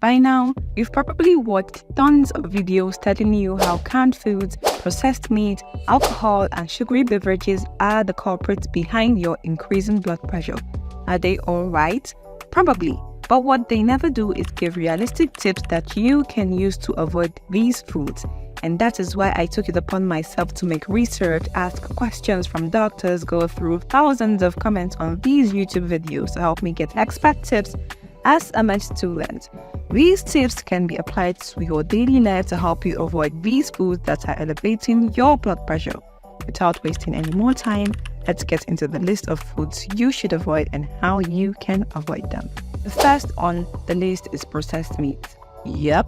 By now, you've probably watched tons of videos telling you how canned foods, processed meat, alcohol, and sugary beverages are the culprits behind your increasing blood pressure. Are they all right? Probably. But what they never do is give realistic tips that you can use to avoid these foods. And that is why I took it upon myself to make research, ask questions from doctors, go through thousands of comments on these YouTube videos to help me get expert tips as a med student. These tips can be applied to your daily life to help you avoid these foods that are elevating your blood pressure. Without wasting any more time, let's get into the list of foods you should avoid and how you can avoid them. The first on the list is processed meat. Yep,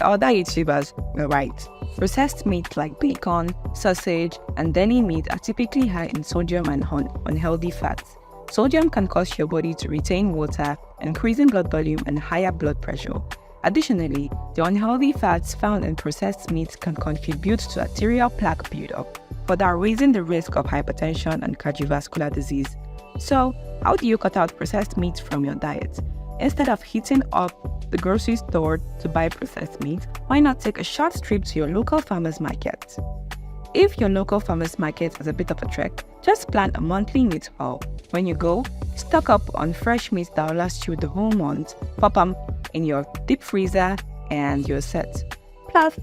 other YouTubers were right. Processed meat like bacon, sausage, and deli meat are typically high in sodium and unhealthy fats. Sodium can cause your body to retain water, increasing blood volume and higher blood pressure. Additionally, the unhealthy fats found in processed meats can contribute to arterial plaque buildup, further raising the risk of hypertension and cardiovascular disease. So, how do you cut out processed meat from your diet? Instead of hitting up the grocery store to buy processed meat, why not take a short trip to your local farmer's market? If your local farmer's market is a bit of a trek, just plan a monthly meat haul. When you go, stock up on fresh meat that will last you the whole month, pop them in your deep freezer, and you're set. Plus,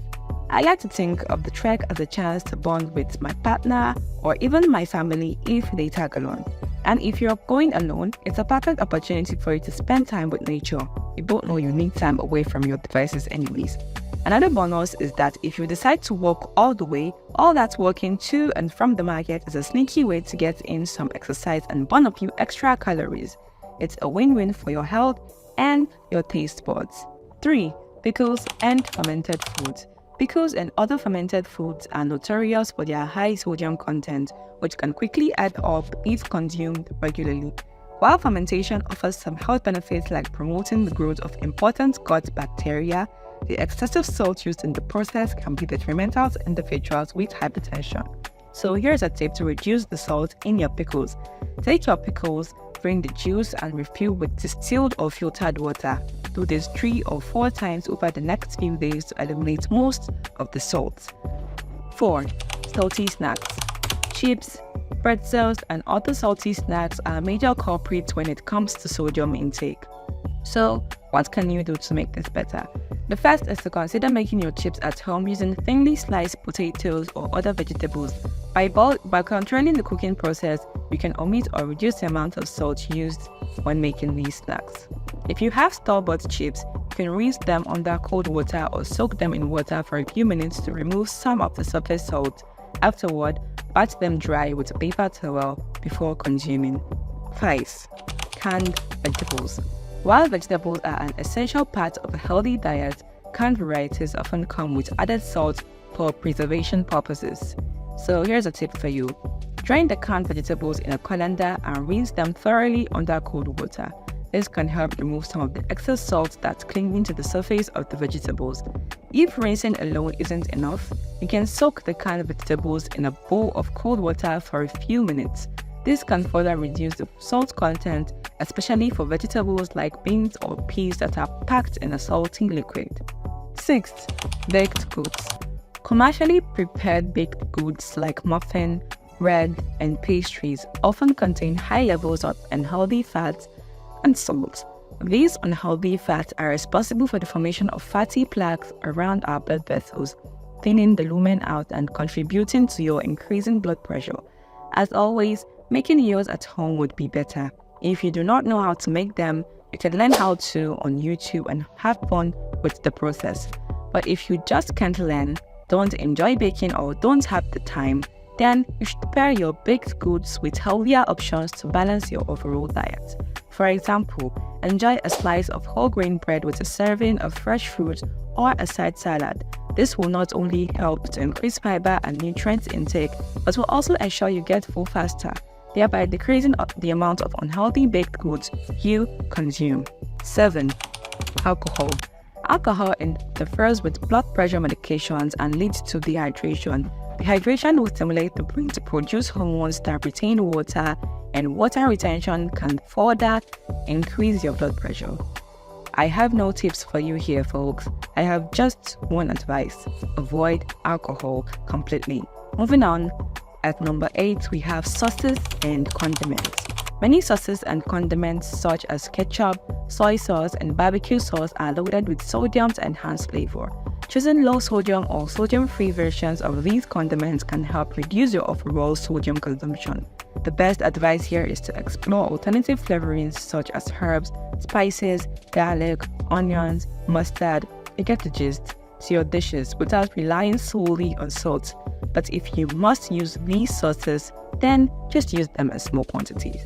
I like to think of the trek as a chance to bond with my partner or even my family if they tag along. And if you're going alone, it's a perfect opportunity for you to spend time with nature. You both know you need time away from your devices anyways. Another bonus is that if you decide to walk all the way, all that walking to and from the market is a sneaky way to get in some exercise and burn a few extra calories. It's a win-win for your health and your taste buds. 3. Pickles and fermented foods. Pickles and other fermented foods are notorious for their high sodium content, which can quickly add up if consumed regularly. While fermentation offers some health benefits like promoting the growth of important gut bacteria, the excessive salt used in the process can be detrimental to individuals with hypertension. So here's a tip to reduce the salt in your pickles. Take your pickles, drain the juice, and refill with distilled or filtered water. Do this 3 or 4 times over the next few days to eliminate most of the salt. 4. Salty snacks. Chips, pretzels, and other salty snacks are major culprits when it comes to sodium intake. So, what can you do to make this better? The first is to consider making your chips at home using thinly sliced potatoes or other vegetables. By controlling the cooking process, you can omit or reduce the amount of salt used when making these snacks. If you have store-bought chips, you can rinse them under cold water or soak them in water for a few minutes to remove some of the surface salt. Afterward, pat them dry with a paper towel before consuming. 5. Canned vegetables. While vegetables are an essential part of a healthy diet, canned varieties often come with added salt for preservation purposes. So here's a tip for you. Drain the canned vegetables in a colander and rinse them thoroughly under cold water. This can help remove some of the excess salt that's clinging to the surface of the vegetables. If rinsing alone isn't enough, you can soak the canned vegetables in a bowl of cold water for a few minutes. This can further reduce the salt content, especially for vegetables like beans or peas that are packed in a salty liquid. 6. Baked goods. Commercially prepared baked goods like muffin, bread, and pastries often contain high levels of unhealthy fats and salt. These unhealthy fats are responsible for the formation of fatty plaques around our blood vessels, thinning the lumen out and contributing to your increasing blood pressure. As always, making yours at home would be better. If you do not know how to make them, you can learn how to on YouTube and have fun with the process. But if you just can't learn, don't enjoy baking, or don't have the time, then you should pair your baked goods with healthier options to balance your overall diet. For example, enjoy a slice of whole grain bread with a serving of fresh fruit or a side salad. This will not only help to increase fiber and nutrients intake, but will also ensure you get full faster, thereby decreasing the amount of unhealthy baked goods you consume. 7. Alcohol. Alcohol interferes with blood pressure medications and leads to dehydration. Dehydration will stimulate the brain to produce hormones that retain water, and water retention can further increase your blood pressure. I have no tips for you here, folks. I have just one advice: avoid alcohol completely. Moving on, at number 8, we have sauces and condiments. Many sauces and condiments such as ketchup, soy sauce, and barbecue sauce are loaded with sodium to enhance flavor. Choosing low sodium or sodium-free versions of these condiments can help reduce your overall sodium consumption. The best advice here is to explore alternative flavorings such as herbs, spices, garlic, onions, mustard. You get the gist, to your dishes without relying solely on salt. But if you must use these sauces, then just use them in small quantities.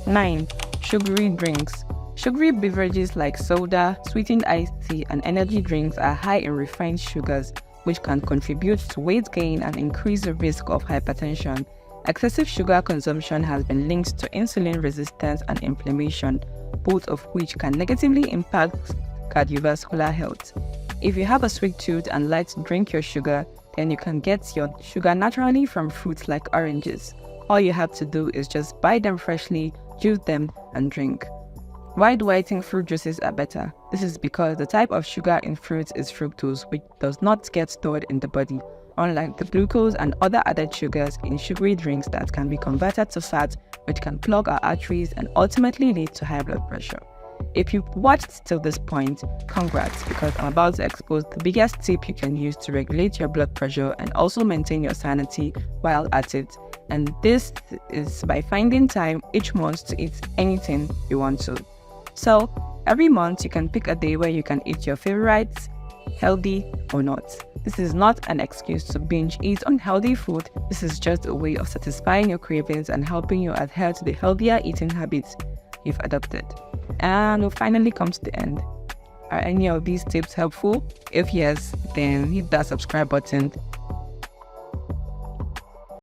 9. Sugary drinks. Sugary beverages like soda, sweetened iced tea, and energy drinks are high in refined sugars, which can contribute to weight gain and increase the risk of hypertension. Excessive sugar consumption has been linked to insulin resistance and inflammation, both of which can negatively impact cardiovascular health. If you have a sweet tooth and like to drink your sugar, then you can get your sugar naturally from fruits like oranges. All you have to do is just buy them freshly, juice them, and drink. Why do I think fruit juices are better? This is because the type of sugar in fruits is fructose, which does not get stored in the body, unlike the glucose and other added sugars in sugary drinks that can be converted to fat, which can clog our arteries and ultimately lead to high blood pressure. If you've watched till this point, congrats, because I'm about to expose the biggest tip you can use to regulate your blood pressure and also maintain your sanity while at it. And this is by finding time each month to eat anything you want to. So, every month you can pick a day where you can eat your favorites, healthy or not. This is not an excuse to binge eat unhealthy food. This is just a way of satisfying your cravings and helping you adhere to the healthier eating habits you've adopted. And we'll finally come to the end. Are any of these tips helpful? If yes, then hit that subscribe button